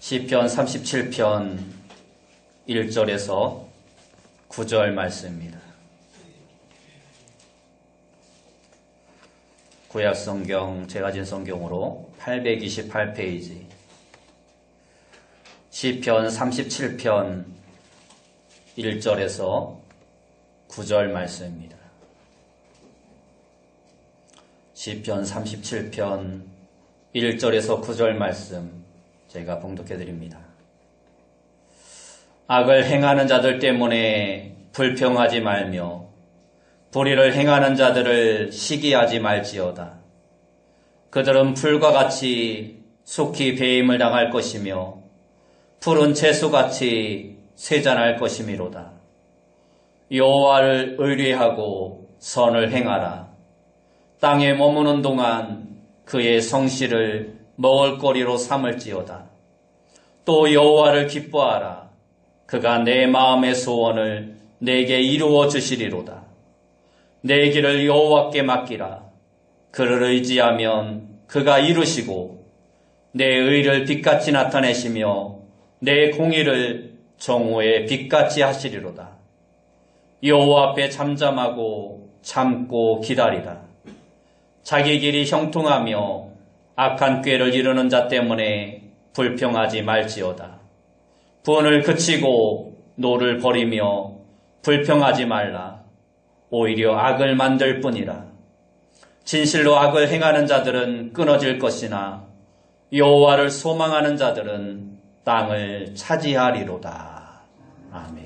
시편 37편 1절에서 9절 말씀입니다. 구약성경 제가 진 성경으로 828페이지 시편 37편 1절에서 9절 말씀입니다. 시편 37편 1절에서 9절 말씀 제가 봉독해 드립니다. 악을 행하는 자들 때문에 불평하지 말며 불의를 행하는 자들을 시기하지 말지어다. 그들은 풀과 같이 속히 배임을 당할 것이며 푸른 채소같이 쇠잔할 것이미로다. 여호와를 의뢰하고 선을 행하라. 땅에 머무는 동안 그의 성실을 먹을거리로 삼을지어다. 또 여호와를 기뻐하라. 그가 내 마음의 소원을 내게 이루어 주시리로다. 내 길을 여호와께 맡기라. 그를 의지하면 그가 이루시고 내 의를 빛같이 나타내시며 내 공의를 정오의 빛같이 하시리로다. 여호와 앞에 잠잠하고 참고 기다리라. 자기 길이 형통하며 악한 꾀를 이루는 자 때문에 불평하지 말지어다. 분을 그치고 노를 버리며 불평하지 말라. 오히려 악을 만들 뿐이라. 진실로 악을 행하는 자들은 끊어질 것이나 여호와를 소망하는 자들은 땅을 차지하리로다. 아멘.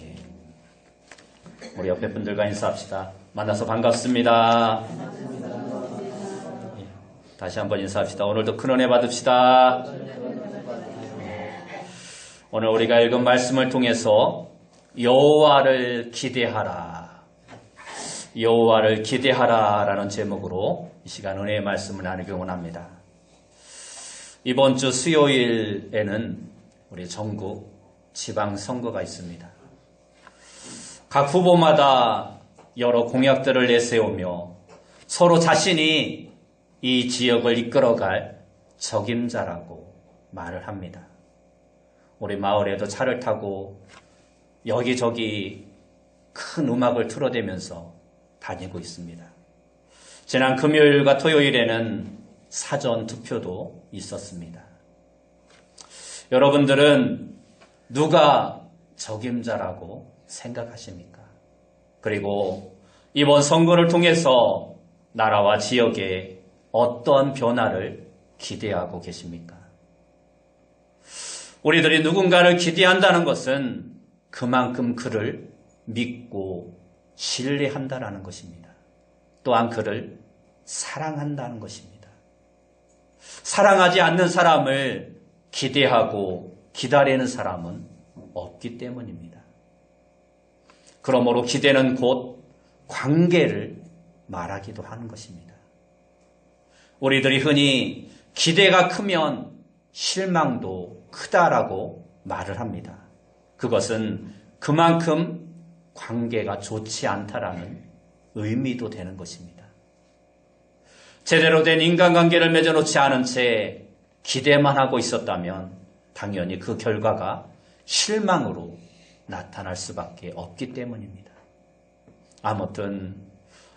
우리 옆에 분들과 인사합시다. 만나서 반갑습니다. 다시 한번 인사합시다. 오늘도 큰 은혜 받읍시다. 오늘 우리가 읽은 말씀을 통해서 여호와를 기대하라. 여호와를 기대하라 라는 제목으로 이 시간 은혜의 말씀을 나누기 원합니다. 이번 주 수요일에는 우리 전국 지방선거가 있습니다. 각 후보마다 여러 공약들을 내세우며 서로 자신이 이 지역을 이끌어갈 적임자라고 말을 합니다. 우리 마을에도 차를 타고 여기저기 큰 음악을 틀어대면서 다니고 있습니다. 지난 금요일과 토요일에는 사전 투표도 있었습니다. 여러분들은 누가 적임자라고 생각하십니까? 그리고 이번 선거를 통해서 나라와 지역에 어떤 변화를 기대하고 계십니까? 우리들이 누군가를 기대한다는 것은 그만큼 그를 믿고 신뢰한다는 것입니다. 또한 그를 사랑한다는 것입니다. 사랑하지 않는 사람을 기대하고 기다리는 사람은 없기 때문입니다. 그러므로 기대는 곧 관계를 말하기도 하는 것입니다. 우리들이 흔히 기대가 크면 실망도 크다라고 말을 합니다. 그것은 그만큼 관계가 좋지 않다라는 의미도 되는 것입니다. 제대로 된 인간관계를 맺어놓지 않은 채 기대만 하고 있었다면 당연히 그 결과가 실망으로 나타날 수밖에 없기 때문입니다. 아무튼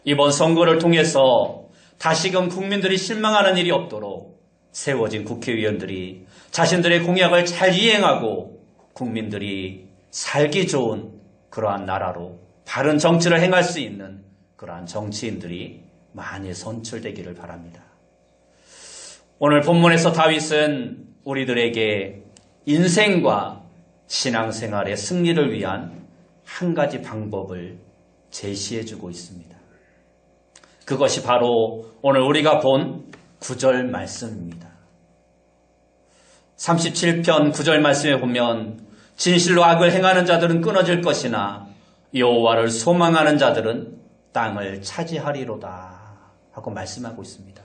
이번 선거를 통해서 다시금 국민들이 실망하는 일이 없도록 세워진 국회의원들이 자신들의 공약을 잘 이행하고 국민들이 살기 좋은 그러한 나라로 바른 정치를 행할 수 있는 그러한 정치인들이 많이 선출되기를 바랍니다. 오늘 본문에서 다윗은 우리들에게 인생과 신앙생활의 승리를 위한 한 가지 방법을 제시해주고 있습니다. 그것이 바로 오늘 우리가 본 9절 말씀입니다. 37편 9절 말씀에 보면 진실로 악을 행하는 자들은 끊어질 것이나 여호와를 소망하는 자들은 땅을 차지하리로다 하고 말씀하고 있습니다.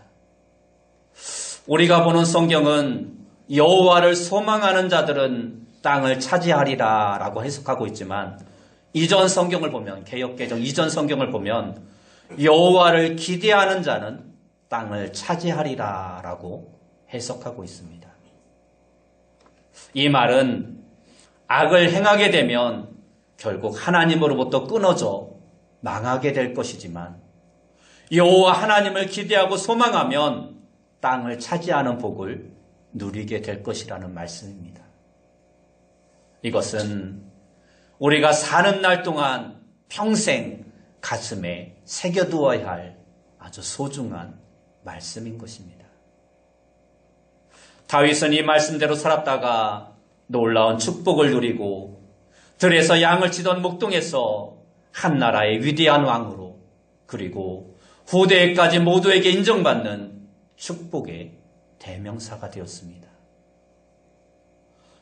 우리가 보는 성경은 여호와를 소망하는 자들은 땅을 차지하리라 라고 해석하고 있지만 이전 성경을 보면 개역개정 이전 성경을 보면 여호와를 기대하는 자는 땅을 차지하리라 라고 해석하고 있습니다. 이 말은 악을 행하게 되면 결국 하나님으로부터 끊어져 망하게 될 것이지만 여호와 하나님을 기대하고 소망하면 땅을 차지하는 복을 누리게 될 것이라는 말씀입니다. 이것은 우리가 사는 날 동안 평생 가슴에 새겨두어야 할 아주 소중한 말씀인 것입니다. 다윗은 이 말씀대로 살았다가 놀라운 축복을 누리고 들에서 양을 치던 목동에서 한 나라의 위대한 왕으로 그리고 후대에까지 모두에게 인정받는 축복의 대명사가 되었습니다.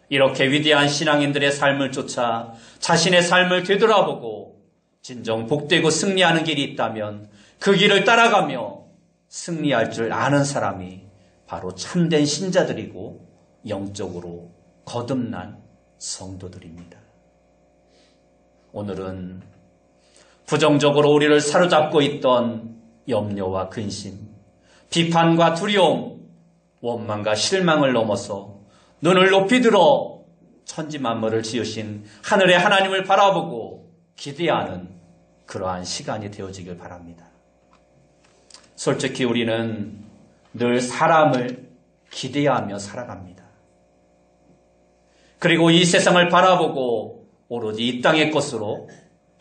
이렇게 위대한 신앙인들의 삶을 쫓아 자신의 삶을 되돌아보고 진정 복되고 승리하는 길이 있다면 그 길을 따라가며 승리할 줄 아는 사람이 바로 참된 신자들이고 영적으로 거듭난 성도들입니다. 오늘은 부정적으로 우리를 사로잡고 있던 염려와 근심, 비판과 두려움, 원망과 실망을 넘어서 눈을 높이 들어 천지만물을 지으신 하늘의 하나님을 바라보고 기대하는 그러한 시간이 되어지길 바랍니다. 솔직히 우리는 늘 사람을 기대하며 살아갑니다. 그리고 이 세상을 바라보고 오로지 이 땅의 것으로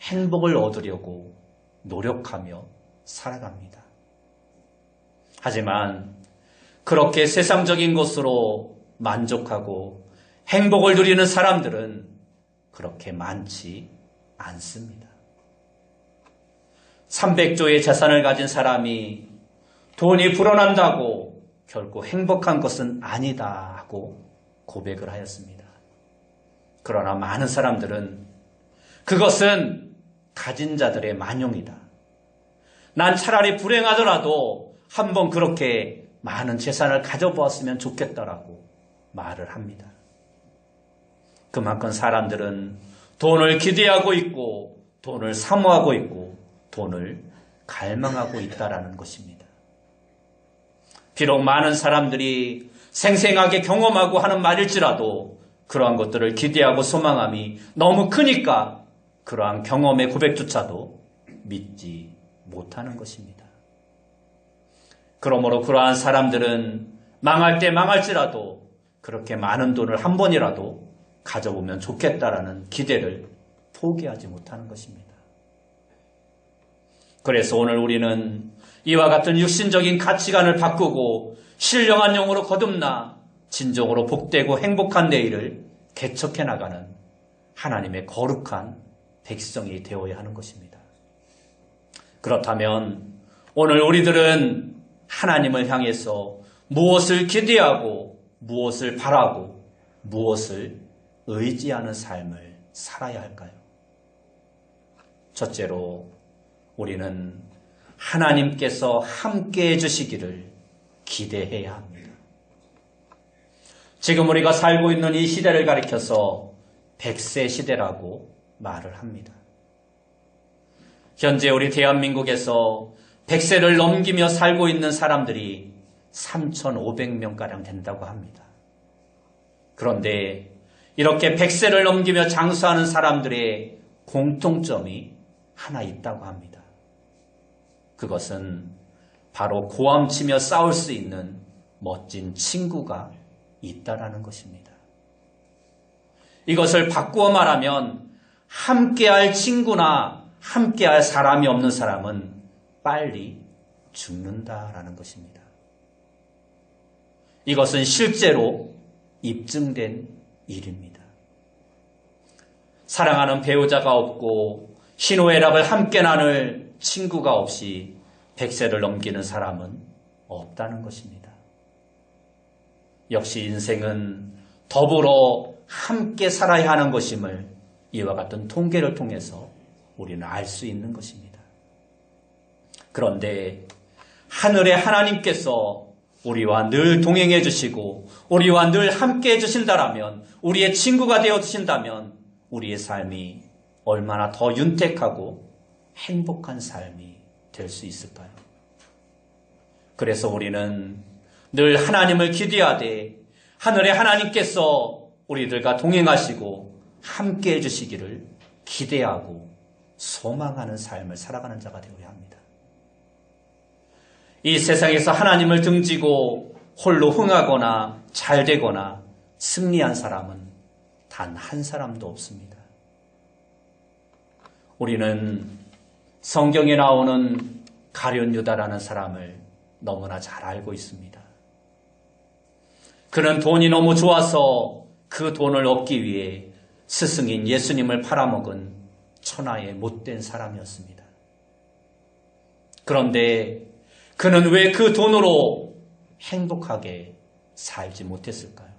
행복을 얻으려고 노력하며 살아갑니다. 하지만 그렇게 세상적인 것으로 만족하고 행복을 누리는 사람들은 그렇게 많지 않습니다. 300조의 재산을 가진 사람이 돈이 불어난다고 결코 행복한 것은 아니다 하고 고백을 하였습니다. 그러나 많은 사람들은 그것은 가진 자들의 만용이다. 난 차라리 불행하더라도 한번 그렇게 많은 재산을 가져보았으면 좋겠다라고 말을 합니다. 그만큼 사람들은 돈을 기대하고 있고 돈을 사모하고 있고 돈을 갈망하고 있다라는 것입니다. 비록 많은 사람들이 생생하게 경험하고 하는 말일지라도 그러한 것들을 기대하고 소망함이 너무 크니까 그러한 경험의 고백조차도 믿지 못하는 것입니다. 그러므로 그러한 사람들은 망할 때 망할지라도 그렇게 많은 돈을 한 번이라도 가져보면 좋겠다라는 기대를 포기하지 못하는 것입니다. 그래서 오늘 우리는 이와 같은 육신적인 가치관을 바꾸고 신령한 영으로 거듭나 진정으로 복되고 행복한 내일을 개척해 나가는 하나님의 거룩한 백성이 되어야 하는 것입니다. 그렇다면 오늘 우리들은 하나님을 향해서 무엇을 기대하고 무엇을 바라고 무엇을 의지하는 삶을 살아야 할까요? 첫째로 우리는 하나님께서 함께 해주시기를 기대해야 합니다. 지금 우리가 살고 있는 이 시대를 가리켜서 100세 시대라고 말을 합니다. 현재 우리 대한민국에서 100세를 넘기며 살고 있는 사람들이 3,500명가량 된다고 합니다. 그런데 이렇게 100세를 넘기며 장수하는 사람들의 공통점이 하나 있다고 합니다. 그것은 바로 고함치며 싸울 수 있는 멋진 친구가 있다라는 것입니다. 이것을 바꾸어 말하면 함께할 친구나 함께할 사람이 없는 사람은 빨리 죽는다라는 것입니다. 이것은 실제로 입증된 일입니다. 사랑하는 배우자가 없고 희노애락을 함께 나눌 친구가 없이 100세를 넘기는 사람은 없다는 것입니다. 역시 인생은 더불어 함께 살아야 하는 것임을 이와 같은 통계를 통해서 우리는 알 수 있는 것입니다. 그런데 하늘의 하나님께서 우리와 늘 동행해 주시고 우리와 늘 함께 해 주신다라면, 우리의 친구가 되어 주신다면 우리의 삶이 얼마나 더 윤택하고 행복한 삶이 될 수 있을까요? 그래서 우리는 늘 하나님을 기대하되 하늘의 하나님께서 우리들과 동행하시고 함께 해주시기를 기대하고 소망하는 삶을 살아가는 자가 되어야 합니다. 이 세상에서 하나님을 등지고 홀로 흥하거나 잘되거나 승리한 사람은 단 한 사람도 없습니다. 우리는 성경에 나오는 가룟 유다라는 사람을 너무나 잘 알고 있습니다. 그는 돈이 너무 좋아서 그 돈을 얻기 위해 스승인 예수님을 팔아먹은 천하의 못된 사람이었습니다. 그런데 그는 왜 그 돈으로 행복하게 살지 못했을까요?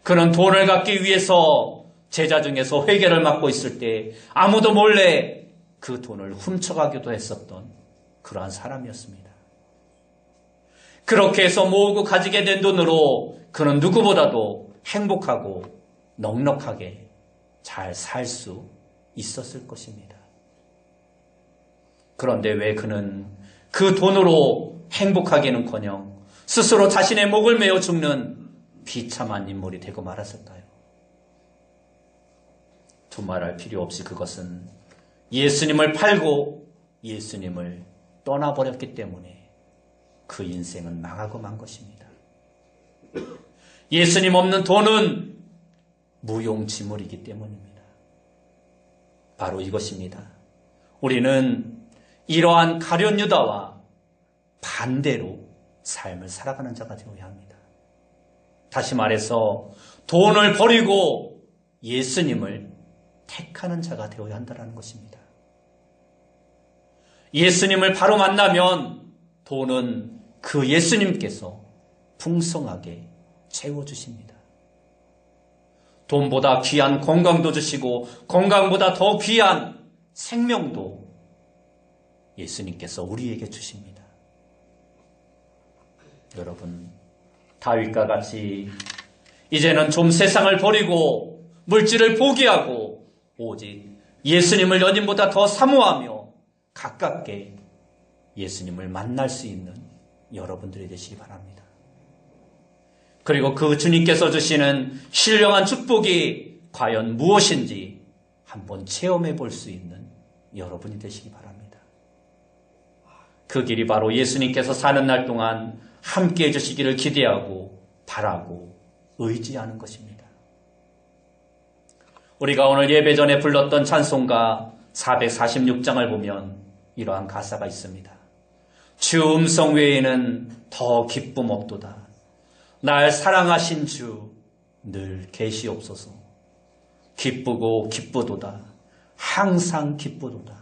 그는 돈을 갖기 위해서 제자 중에서 회개를 맡고 있을 때 아무도 몰래 그 돈을 훔쳐가기도 했었던 그러한 사람이었습니다. 그렇게 해서 모으고 가지게 된 돈으로 그는 누구보다도 행복하고 넉넉하게 잘 살 수 있었을 것입니다. 그런데 왜 그는 그 돈으로 행복하기는커녕 스스로 자신의 목을 메어 죽는 비참한 인물이 되고 말았을까요? 두말할 필요 없이 그것은 예수님을 팔고 예수님을 떠나버렸기 때문에 그 인생은 망하고 만 것입니다. 예수님 없는 돈은 무용지물이기 때문입니다. 바로 이것입니다. 우리는 이러한 가룟 유다와 반대로 삶을 살아가는 자가 되어야 합니다. 다시 말해서 돈을 버리고 예수님을 택하는 자가 되어야 한다는 것입니다. 예수님을 바로 만나면 돈은 그 예수님께서 풍성하게 채워주십니다. 돈보다 귀한 건강도 주시고 건강보다 더 귀한 생명도 예수님께서 우리에게 주십니다. 여러분, 다윗과 같이 이제는 좀 세상을 버리고 물질을 포기하고 오직 예수님을 연인보다 더 사모하며 가깝게 예수님을 만날 수 있는 여러분들이 되시기 바랍니다. 그리고 그 주님께서 주시는 신령한 축복이 과연 무엇인지 한번 체험해 볼 수 있는 여러분이 되시기 바랍니다. 그 길이 바로 예수님께서 사는 날 동안 함께 해주시기를 기대하고 바라고 의지하는 것입니다. 우리가 오늘 예배 전에 불렀던 찬송가 446장을 보면 이러한 가사가 있습니다. 주 음성 외에는 더 기쁨 없도다. 날 사랑하신 주 늘 계시옵소서. 기쁘고 기쁘도다. 항상 기쁘도다.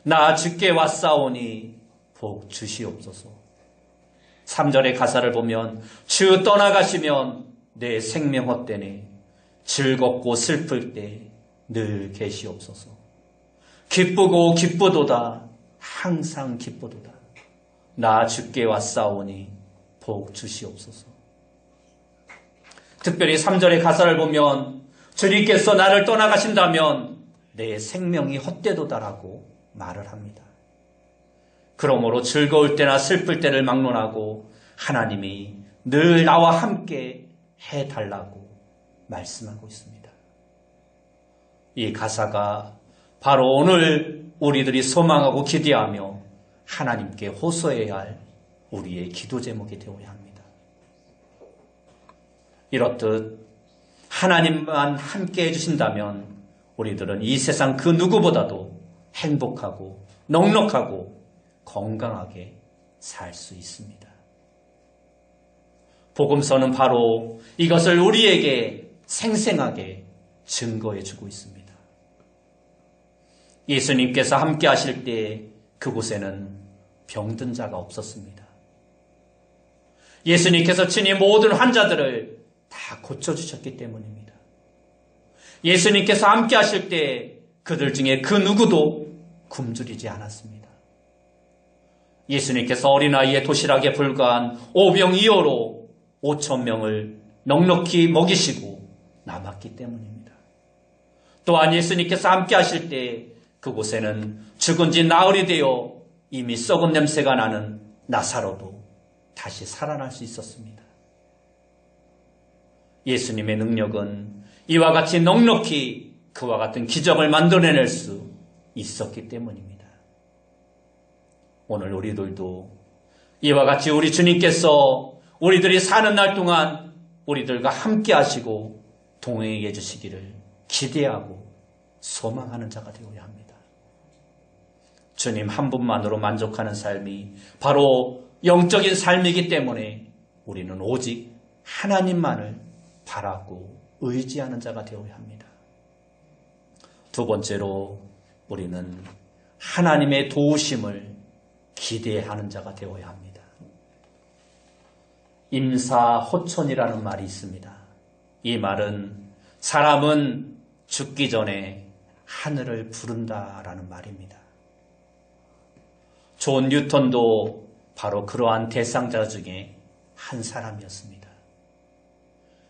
나 주께 왔사오니 복 주시옵소서. 3절의 가사를 보면 주 떠나가시면 내 생명 헛되네. 즐겁고 슬플 때 늘 계시옵소서. 기쁘고 기쁘도다. 항상 기쁘도다. 나 주께 왔사오니 복 주시옵소서. 특별히 3절의 가사를 보면 주님께서 나를 떠나가신다면 내 생명이 헛되도다라고 말을 합니다. 그러므로 즐거울 때나 슬플 때를 막론하고 하나님이 늘 나와 함께 해달라고 말씀하고 있습니다. 이 가사가 바로 오늘 우리들이 소망하고 기대하며 하나님께 호소해야 할 우리의 기도 제목이 되어야 합니다. 이렇듯 하나님만 함께 해주신다면 우리들은 이 세상 그 누구보다도 행복하고 넉넉하고 건강하게 살 수 있습니다. 복음서는 바로 이것을 우리에게 생생하게 증거해 주고 있습니다. 예수님께서 함께 하실 때 그곳에는 병든 자가 없었습니다. 예수님께서 친히 모든 환자들을 다 고쳐주셨기 때문입니다. 예수님께서 함께 하실 때 그들 중에 그 누구도 굶주리지 않았습니다. 예수님께서 어린아이의 도시락에 불과한 오병이어로 5,000명을 넉넉히 먹이시고 남았기 때문입니다. 또한 예수님께서 함께 하실 때 그곳에는 죽은 지 나흘이 되어 이미 썩은 냄새가 나는 나사로도 다시 살아날 수 있었습니다. 예수님의 능력은 이와 같이 넉넉히 그와 같은 기적을 만들어낼 수 있었기 때문입니다. 오늘 우리들도 이와 같이 우리 주님께서 우리들이 사는 날 동안 우리들과 함께 하시고 동행해 주시기를 기대하고 소망하는 자가 되어야 합니다. 주님 한 분만으로 만족하는 삶이 바로 영적인 삶이기 때문에 우리는 오직 하나님만을 바라고 의지하는 자가 되어야 합니다. 두 번째로 우리는 하나님의 도우심을 기대하는 자가 되어야 합니다. 임사호촌이라는 말이 있습니다. 이 말은 사람은 죽기 전에 하늘을 부른다라는 말입니다. 존 뉴턴도 바로 그러한 대상자 중에 한 사람이었습니다.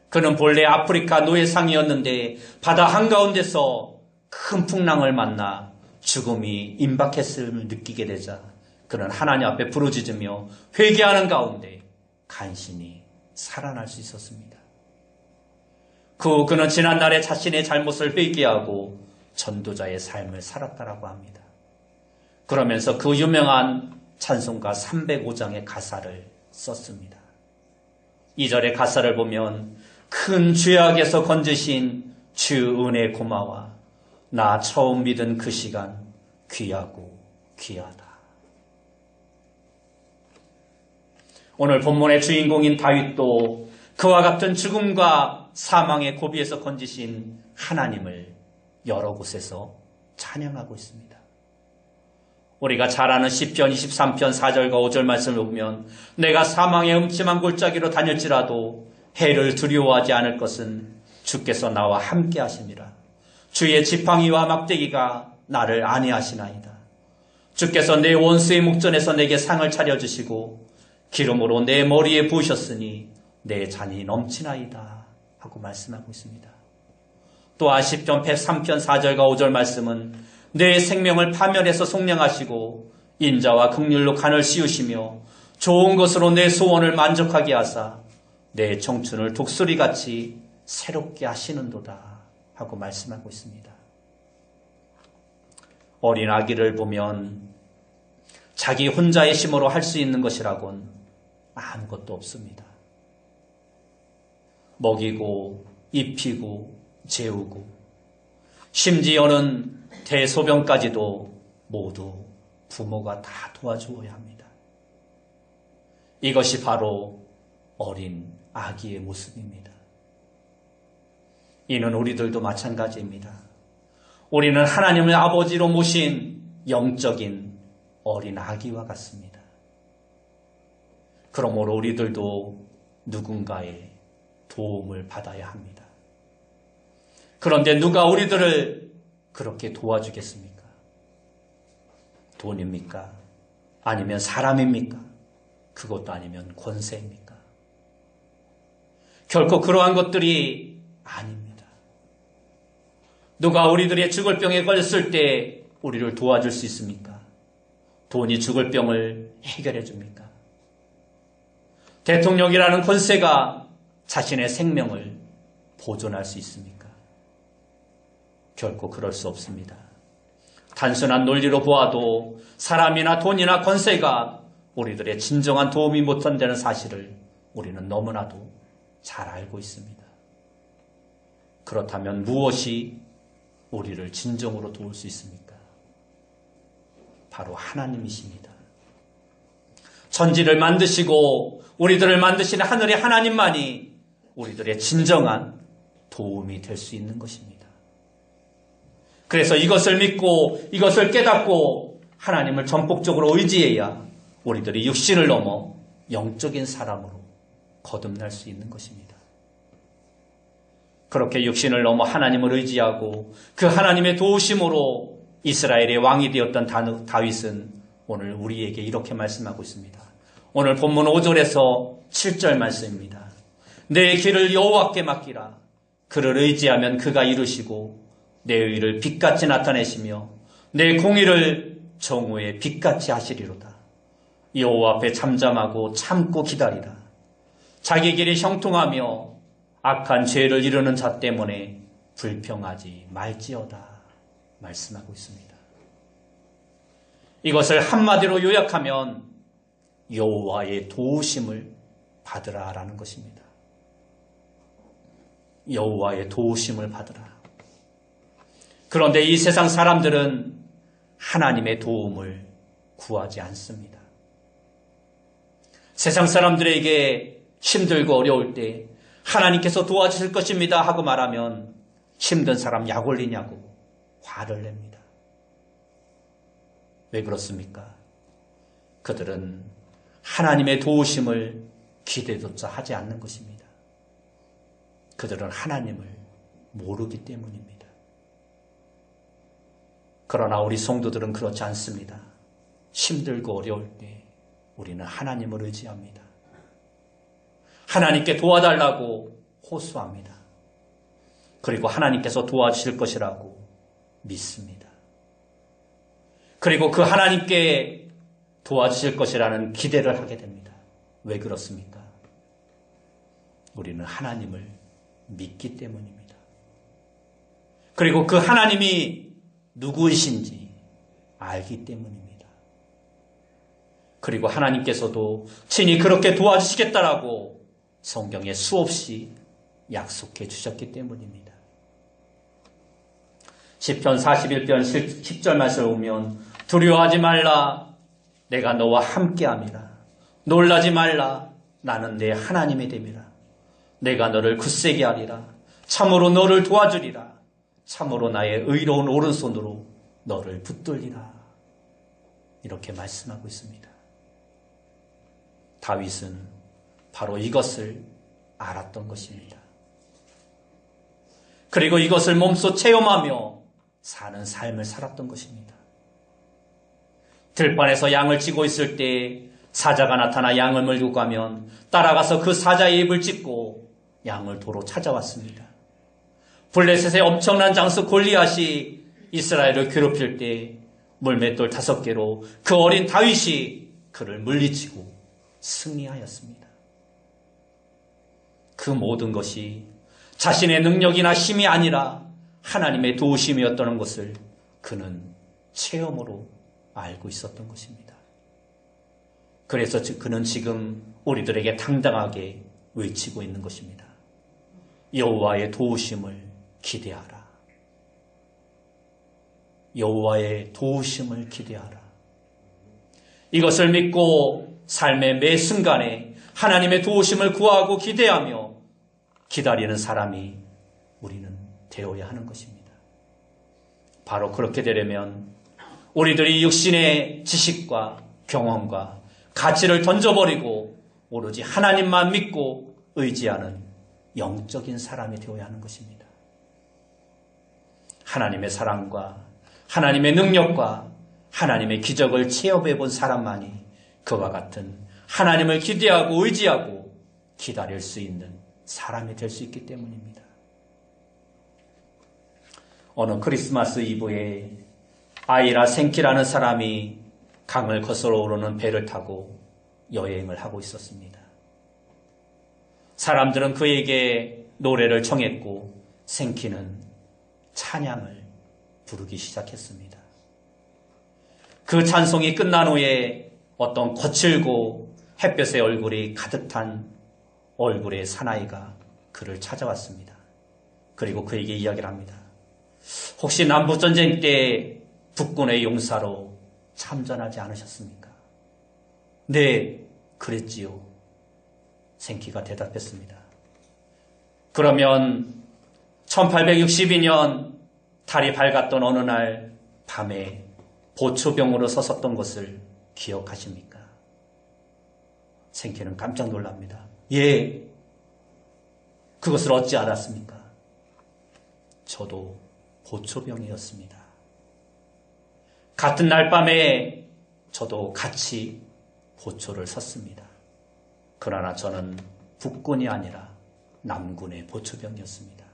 그는 본래 아프리카 노예상이었는데 바다 한가운데서 큰 풍랑을 만나 죽음이 임박했음을 느끼게 되자 그는 하나님 앞에 부르짖으며 회개하는 가운데 간신히 살아날 수 있었습니다. 그 후 그는 지난날에 자신의 잘못을 회개하고 전도자의 삶을 살았다라고 합니다. 그러면서 그 유명한 찬송가 305장의 가사를 썼습니다. 2절의 가사를 보면 큰 죄악에서 건지신 주 은혜 고마워 나 처음 믿은 그 시간 귀하고 귀하다. 오늘 본문의 주인공인 다윗도 그와 같은 죽음과 사망의 고비에서 건지신 하나님을 여러 곳에서 찬양하고 있습니다. 우리가 잘 아는 시편 23편 4절과 5절 말씀을 보면 내가 사망의 음침한 골짜기로 다닐지라도 해를 두려워하지 않을 것은 주께서 나와 함께 하심이라. 주의 지팡이와 막대기가 나를 안위하시나이다. 주께서 내 원수의 목전에서 내게 상을 차려주시고 기름으로 내 머리에 부으셨으니 내 잔이 넘치나이다 하고 말씀하고 있습니다. 또한 시편 103편 4절과 5절 말씀은 내 생명을 파멸해서 속량하시고 인자와 긍휼로 간을 씌우시며 좋은 것으로 내 소원을 만족하게 하사 내 청춘을 독수리같이 새롭게 하시는도다 하고 말씀하고 있습니다. 어린 아기를 보면 자기 혼자의 힘으로 할 수 있는 것이라곤 아무것도 없습니다. 먹이고 입히고 재우고 심지어는 대소변까지도 모두 부모가 다 도와주어야 합니다. 이것이 바로 어린 아기의 모습입니다. 이는 우리들도 마찬가지입니다. 우리는 하나님을 아버지로 모신 영적인 어린 아기와 같습니다. 그러므로 우리들도 누군가의 도움을 받아야 합니다. 그런데 누가 우리들을 그렇게 도와주겠습니까? 돈입니까? 아니면 사람입니까? 그것도 아니면 권세입니까? 결코 그러한 것들이 아닙니다. 누가 우리들의 죽을 병에 걸렸을 때 우리를 도와줄 수 있습니까? 돈이 죽을 병을 해결해 줍니까? 대통령이라는 권세가 자신의 생명을 보존할 수 있습니까? 결코 그럴 수 없습니다. 단순한 논리로 보아도 사람이나 돈이나 권세가 우리들의 진정한 도움이 못한다는 사실을 우리는 너무나도 잘 알고 있습니다. 그렇다면 무엇이 우리를 진정으로 도울 수 있습니까? 바로 하나님이십니다. 천지를 만드시고 우리들을 만드시는 하늘의 하나님만이 우리들의 진정한 도움이 될 수 있는 것입니다. 그래서 이것을 믿고 이것을 깨닫고 하나님을 전폭적으로 의지해야 우리들이 육신을 넘어 영적인 사람으로 거듭날 수 있는 것입니다. 그렇게 육신을 넘어 하나님을 의지하고 그 하나님의 도우심으로 이스라엘의 왕이 되었던 다윗은 오늘 우리에게 이렇게 말씀하고 있습니다. 오늘 본문 5절에서 7절 말씀입니다. 내 길을 여호와께 맡기라. 그를 의지하면 그가 이루시고 내 의를 빛같이 나타내시며 내 공의를 정오의 빛같이 하시리로다. 여호와 앞에 잠잠하고 참고 기다리라. 자기 길이 형통하며 악한 죄를 이루는 자 때문에 불평하지 말지어다 말씀하고 있습니다. 이것을 한마디로 요약하면 여호와의 도우심을 받으라라는 것입니다. 여호와의 도우심을 받으라. 그런데 이 세상 사람들은 하나님의 도움을 구하지 않습니다. 세상 사람들에게 힘들고 어려울 때 하나님께서 도와주실 것입니다 하고 말하면 힘든 사람 약 올리냐고 화를 냅니다. 왜 그렇습니까? 그들은 하나님의 도우심을 기대조차 하지 않는 것입니다. 그들은 하나님을 모르기 때문입니다. 그러나 우리 성도들은 그렇지 않습니다. 힘들고 어려울 때 우리는 하나님을 의지합니다. 하나님께 도와달라고 호소합니다. 그리고 하나님께서 도와주실 것이라고 믿습니다. 그리고 그 하나님께 도와주실 것이라는 기대를 하게 됩니다. 왜 그렇습니까? 우리는 하나님을 믿기 때문입니다. 그리고 그 하나님이 누구이신지 알기 때문입니다. 그리고 하나님께서도 친히 그렇게 도와주시겠다라고 성경에 수없이 약속해 주셨기 때문입니다. 시편 41편 10절 말씀을 보면 두려워하지 말라 내가 너와 함께함이라 놀라지 말라 나는 내 하나님이 됨이라 내가 너를 굳세게 하리라 참으로 너를 도와주리라 참으로 나의 의로운 오른손으로 너를 붙들리라 이렇게 말씀하고 있습니다. 다윗은 바로 이것을 알았던 것입니다. 그리고 이것을 몸소 체험하며 사는 삶을 살았던 것입니다. 들판에서 양을 치고 있을 때 사자가 나타나 양을 몰고 가면 따라가서 그 사자의 입을 찢고 양을 도로 찾아왔습니다. 블레셋의 엄청난 장수 골리앗이 이스라엘을 괴롭힐 때 물맷돌 5개로 그 어린 다윗이 그를 물리치고 승리하였습니다. 그 모든 것이 자신의 능력이나 힘이 아니라 하나님의 도우심이었다는 것을 그는 체험으로 알고 있었던 것입니다. 그래서 그는 지금 우리들에게 당당하게 외치고 있는 것입니다. 여호와의 도우심을 기대하라. 여호와의 도우심을 기대하라. 이것을 믿고 삶의 매 순간에 하나님의 도우심을 구하고 기대하며 기다리는 사람이 우리는 되어야 하는 것입니다. 바로 그렇게 되려면 우리들이 육신의 지식과 경험과 가치를 던져버리고 오로지 하나님만 믿고 의지하는 영적인 사람이 되어야 하는 것입니다. 하나님의 사랑과 하나님의 능력과 하나님의 기적을 체험해 본 사람만이 그와 같은 하나님을 기대하고 의지하고 기다릴 수 있는 사람이 될 수 있기 때문입니다. 어느 크리스마스 이브에 아이라 생키라는 사람이 강을 거슬러 오르는 배를 타고 여행을 하고 있었습니다. 사람들은 그에게 노래를 청했고 생키는 찬양을 부르기 시작했습니다. 그 찬송이 끝난 후에 어떤 거칠고 햇볕의 얼굴이 가득 탄 얼굴의 사나이가 그를 찾아왔습니다. 그리고 그에게 이야기를 합니다. 혹시 남북전쟁 때 북군의 용사로 참전하지 않으셨습니까? 네, 그랬지요. 생키가 대답했습니다. 그러면 1862년 달이 밝았던 어느 날 밤에 보초병으로 서섰던 것을 기억하십니까? 생키는 깜짝 놀랍니다. 예, 그것을 어찌 알았습니까? 저도 보초병이었습니다. 같은 날 밤에 저도 같이 보초를 섰습니다. 그러나 저는 북군이 아니라 남군의 보초병이었습니다.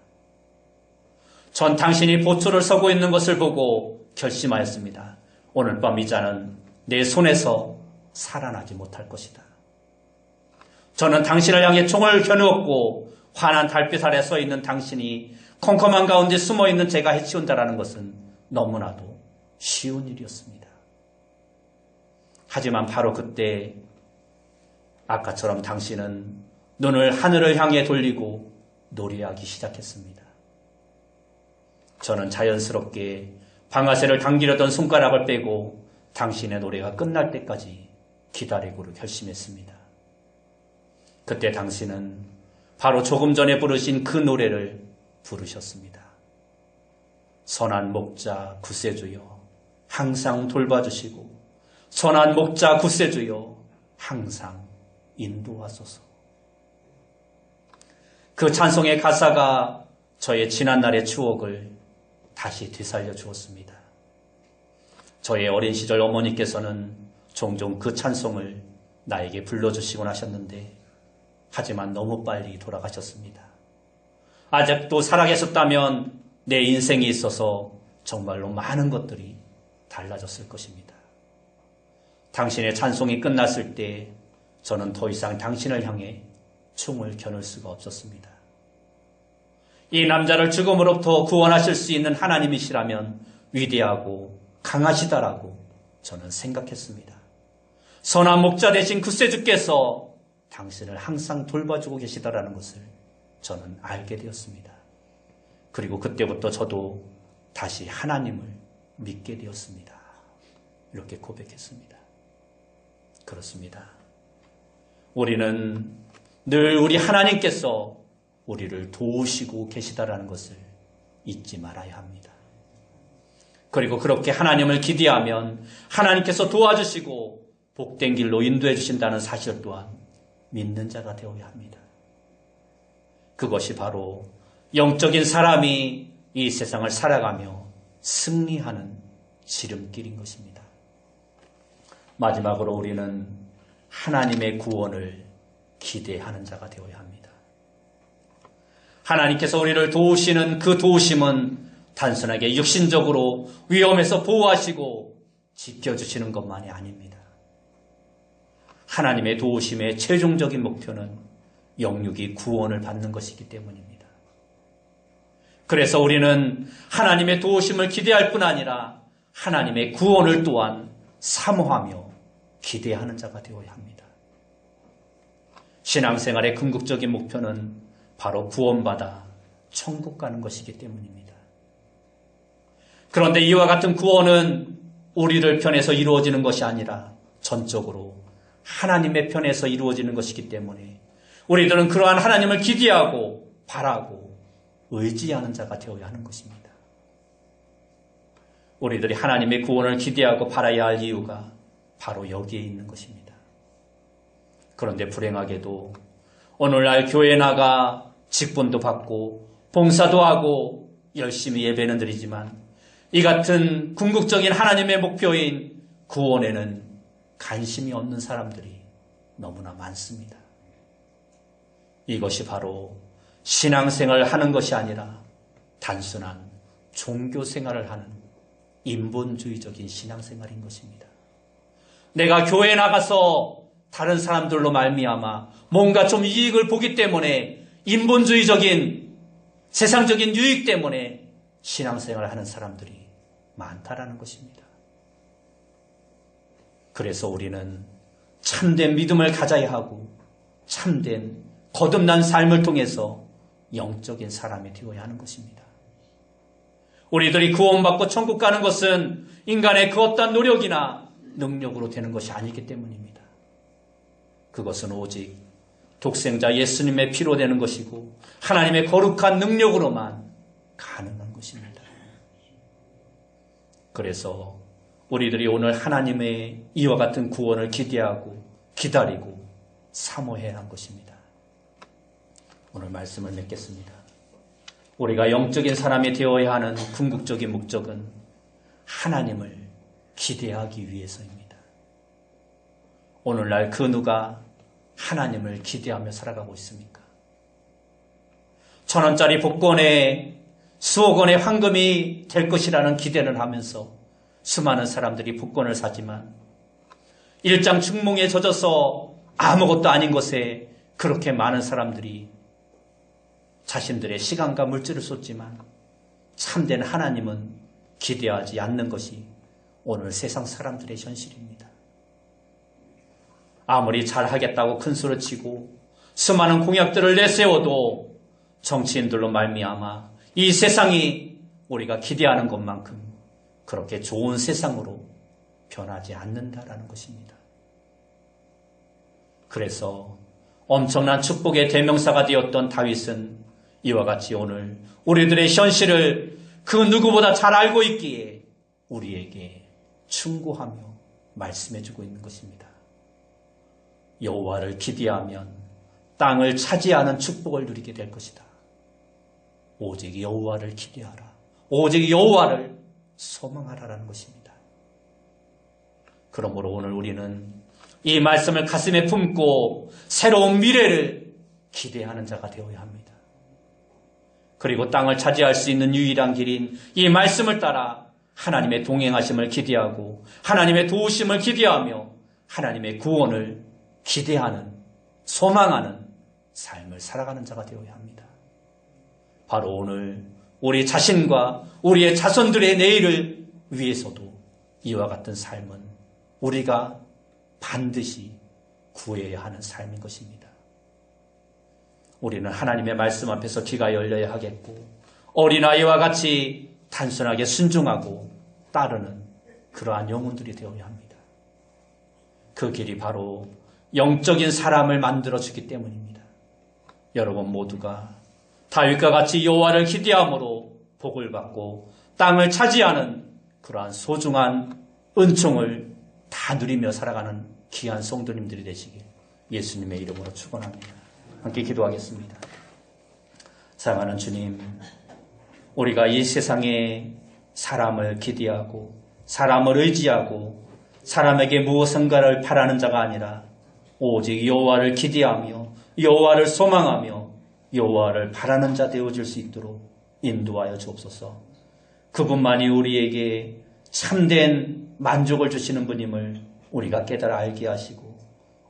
전 당신이 보초를 서고 있는 것을 보고 결심하였습니다. 오늘 밤 이 자는 내 손에서 살아나지 못할 것이다. 저는 당신을 향해 총을 겨누었고 환한 달빛 아래 서 있는 당신이 컴컴한 가운데 숨어 있는 제가 해치운다라는 것은 너무나도 쉬운 일이었습니다. 하지만 바로 그때 아까처럼 당신은 눈을 하늘을 향해 돌리고 노래하기 시작했습니다. 저는 자연스럽게 방아쇠를 당기려던 손가락을 빼고 당신의 노래가 끝날 때까지 기다리기로 결심했습니다. 그때 당신은 바로 조금 전에 부르신 그 노래를 부르셨습니다. 선한 목자 구세주여 항상 돌봐주시고 선한 목자 구세주여 항상 인도하소서. 그 찬송의 가사가 저의 지난날의 추억을 다시 되살려 주었습니다. 저의 어린 시절 어머니께서는 종종 그 찬송을 나에게 불러주시곤 하셨는데 하지만 너무 빨리 돌아가셨습니다. 아직도 살아계셨다면 내 인생에 있어서 정말로 많은 것들이 달라졌을 것입니다. 당신의 찬송이 끝났을 때 저는 더 이상 당신을 향해 총을 겨눌 수가 없었습니다. 이 남자를 죽음으로부터 구원하실 수 있는 하나님이시라면 위대하고 강하시다라고 저는 생각했습니다. 선한 목자 되신 구세주께서 당신을 항상 돌봐주고 계시다라는 것을 저는 알게 되었습니다. 그리고 그때부터 저도 다시 하나님을 믿게 되었습니다. 이렇게 고백했습니다. 그렇습니다. 우리는 늘 우리 하나님께서 우리를 도우시고 계시다라는 것을 잊지 말아야 합니다. 그리고 그렇게 하나님을 기대하면 하나님께서 도와주시고 복된 길로 인도해 주신다는 사실 또한 믿는 자가 되어야 합니다. 그것이 바로 영적인 사람이 이 세상을 살아가며 승리하는 지름길인 것입니다. 마지막으로 우리는 하나님의 구원을 기대하는 자가 되어야 합니다. 하나님께서 우리를 도우시는 그 도우심은 단순하게 육신적으로 위험에서 보호하시고 지켜주시는 것만이 아닙니다. 하나님의 도우심의 최종적인 목표는 영육이 구원을 받는 것이기 때문입니다. 그래서 우리는 하나님의 도우심을 기대할 뿐 아니라 하나님의 구원을 또한 사모하며 기대하는 자가 되어야 합니다. 신앙생활의 궁극적인 목표는 바로 구원받아 천국 가는 것이기 때문입니다. 그런데 이와 같은 구원은 우리를 편에서 이루어지는 것이 아니라 전적으로 하나님의 편에서 이루어지는 것이기 때문에 우리들은 그러한 하나님을 기대하고 바라고 의지하는 자가 되어야 하는 것입니다. 우리들이 하나님의 구원을 기대하고 바라야 할 이유가 바로 여기에 있는 것입니다. 그런데 불행하게도 오늘날 교회에 나가 직분도 받고 봉사도 하고 열심히 예배는 드리지만 이 같은 궁극적인 하나님의 목표인 구원에는 관심이 없는 사람들이 너무나 많습니다. 이것이 바로 신앙생활을 하는 것이 아니라 단순한 종교생활을 하는 인본주의적인 신앙생활인 것입니다. 내가 교회에 나가서 다른 사람들로 말미암아 뭔가 좀 이익을 보기 때문에 인본주의적인 세상적인 유익 때문에 신앙생활을 하는 사람들이 많다라는 것입니다. 그래서 우리는 참된 믿음을 가져야 하고 참된 거듭난 삶을 통해서 영적인 사람이 되어야 하는 것입니다. 우리들이 구원받고 천국 가는 것은 인간의 그 어떤 노력이나 능력으로 되는 것이 아니기 때문입니다. 그것은 오직 독생자 예수님의 피로 되는 것이고 하나님의 거룩한 능력으로만 가능한 것입니다. 그래서 우리들이 오늘 하나님의 이와 같은 구원을 기대하고 기다리고 사모해야 한 것입니다. 오늘 말씀을 맺겠습니다. 우리가 영적인 사람이 되어야 하는 궁극적인 목적은 하나님을 기대하기 위해서입니다. 오늘날 그 누가 하나님을 기대하며 살아가고 있습니까? 1,000원짜리 복권에 수억 원의 황금이 될 것이라는 기대를 하면서 수많은 사람들이 복권을 사지만 일장춘몽에 젖어서 아무것도 아닌 것에 그렇게 많은 사람들이 자신들의 시간과 물질을 쏟지만 참된 하나님은 기대하지 않는 것이 오늘 세상 사람들의 현실입니다. 아무리 잘하겠다고 큰소리치고 수많은 공약들을 내세워도 정치인들로 말미암아 이 세상이 우리가 기대하는 것만큼 그렇게 좋은 세상으로 변하지 않는다라는 것입니다. 그래서 엄청난 축복의 대명사가 되었던 다윗은 이와 같이 오늘 우리들의 현실을 그 누구보다 잘 알고 있기에 우리에게 충고하며 말씀해주고 있는 것입니다. 여호와를 기대하면 땅을 차지하는 축복을 누리게 될 것이다. 오직 여호와를 기대하라. 오직 여호와를 소망하라라는 것입니다. 그러므로 오늘 우리는 이 말씀을 가슴에 품고 새로운 미래를 기대하는 자가 되어야 합니다. 그리고 땅을 차지할 수 있는 유일한 길인 이 말씀을 따라 하나님의 동행하심을 기대하고 하나님의 도우심을 기대하며 하나님의 구원을 기대하는, 소망하는 삶을 살아가는 자가 되어야 합니다. 바로 오늘 우리 자신과 우리의 자손들의 내일을 위해서도 이와 같은 삶은 우리가 반드시 구해야 하는 삶인 것입니다. 우리는 하나님의 말씀 앞에서 귀가 열려야 하겠고 어린아이와 같이 단순하게 순종하고 따르는 그러한 영혼들이 되어야 합니다. 그 길이 바로 영적인 사람을 만들어주기 때문입니다. 여러분 모두가 다윗과 같이 여호와를 기대함으로 복을 받고 땅을 차지하는 그러한 소중한 은총을 다 누리며 살아가는 귀한 성도님들이 되시길 예수님의 이름으로 축원합니다. 함께 기도하겠습니다. 사랑하는 주님, 우리가 이 세상에 사람을 기대하고 사람을 의지하고 사람에게 무엇인가를 바라는 자가 아니라 오직 여호와를 기대하며 여호와를 소망하며 여호와를 바라는 자 되어줄 수 있도록 인도하여 주옵소서. 그분만이 우리에게 참된 만족을 주시는 분임을 우리가 깨달아 알게 하시고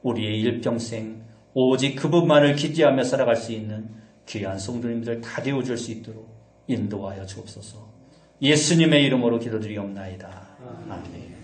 우리의 일평생 오직 그분만을 기대하며 살아갈 수 있는 귀한 성도님들 다 되어줄 수 있도록 인도하여 주옵소서. 예수님의 이름으로 기도드리옵나이다. 아멘.